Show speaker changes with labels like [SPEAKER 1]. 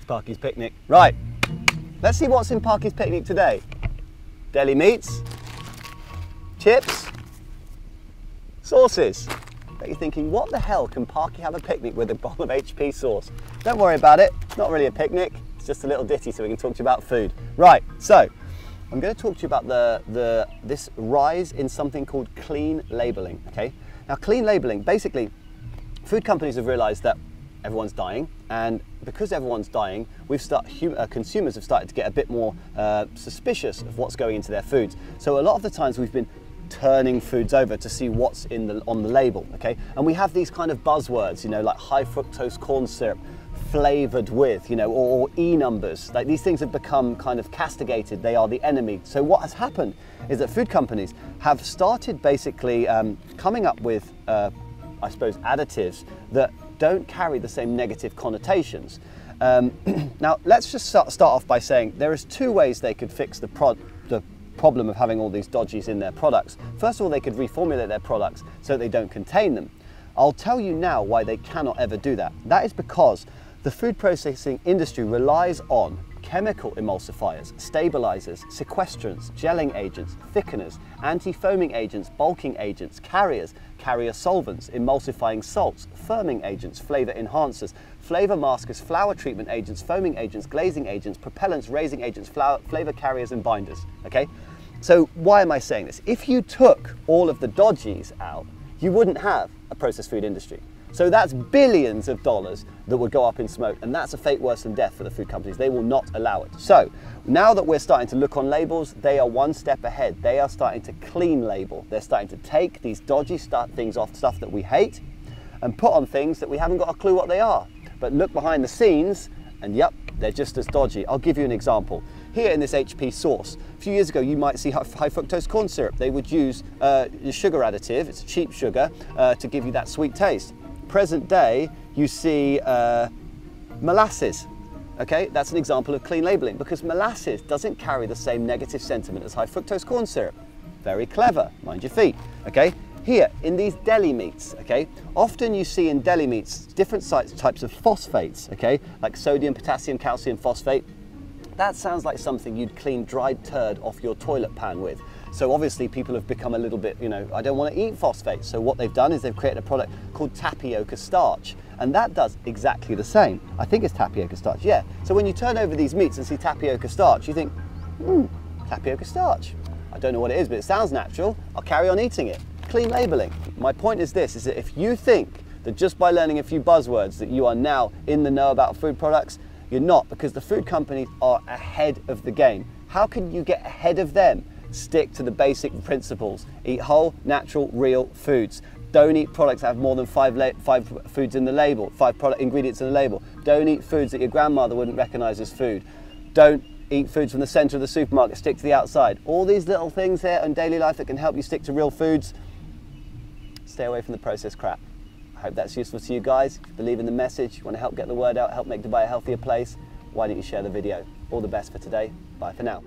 [SPEAKER 1] Parky's Picnic. Right, let's see what's in Parky's Picnic today. Deli meats, chips, sauces. But you're thinking, what the hell can Parky have a picnic with a bowl of HP sauce? Don't worry about it, it's not really a picnic, it's just a little ditty so we can talk to you about food. Right, so I'm going to talk to you about this rise in something called clean labeling, okay? Now clean labeling, basically, food companies have realized that everyone's dying, and because everyone's dying, consumers have started to get a bit more suspicious of what's going into their foods. So a lot of the times we've been turning foods over to see what's on the label, okay? And we have these kind of buzzwords, you know, like high fructose corn syrup, flavored with, you know, or E numbers. Like these things have become kind of castigated, they are the enemy. So what has happened is that food companies have started basically coming up with, I suppose, additives that don't carry the same negative connotations. Now, let's just start off by saying there is two ways they could fix the problem of having all these dodgies in their products. First of all, they could reformulate their products so they don't contain them. I'll tell you now why they cannot ever do that. That is because the food processing industry relies on chemical emulsifiers, stabilizers, sequestrants, gelling agents, thickeners, anti-foaming agents, bulking agents, carriers, carrier solvents, emulsifying salts, firming agents, flavor enhancers, flavor maskers, flour treatment agents, foaming agents, glazing agents, propellants, raising agents, flavor carriers and binders, okay? So why am I saying this? If you took all of the dodgies out, you wouldn't have a processed food industry. So that's billions of dollars that would go up in smoke, and that's a fate worse than death for the food companies. They will not allow it. So now that we're starting to look on labels, they are one step ahead. They are starting to clean label. They're starting to take these dodgy things off, stuff that we hate, and put on things that we haven't got a clue what they are. But look behind the scenes, and yep, they're just as dodgy. I'll give you an example. Here in this HP sauce, a few years ago you might see high fructose corn syrup. They would use a sugar additive, it's a cheap sugar, to give you that sweet taste. Present day, you see molasses. Okay, that's an example of clean labeling because molasses doesn't carry the same negative sentiment as high fructose corn syrup. Very clever, mind your feet. Okay, here in these deli meats, okay, often you see in deli meats different types of phosphates, okay, like sodium, potassium, calcium phosphate. That sounds like something you'd clean dried turd off your toilet pan with. So obviously people have become a little bit, you know, I don't want to eat phosphate. So what they've done is they've created a product called tapioca starch. And that does exactly the same. I think it's tapioca starch, yeah. So when you turn over these meats and see tapioca starch, you think, tapioca starch. I don't know what it is, but it sounds natural. I'll carry on eating it. Clean labeling. My point is this, is that if you think that just by learning a few buzzwords that you are now in the know about food products, you're not, because the food companies are ahead of the game. How can you get ahead of them? Stick to the basic principles. Eat whole, natural, real foods. Don't eat products that have more than five foods in the label, 5 product ingredients in the label. Don't eat foods that your grandmother wouldn't recognize as food. Don't eat foods from the center of the supermarket, stick to the outside. All these little things here in daily life that can help you stick to real foods. Stay away from the processed crap. I hope that's useful to you guys. If you believe in the message, you want to help get the word out, help make Dubai a healthier place, why don't you share the video? All the best for today. Bye for now.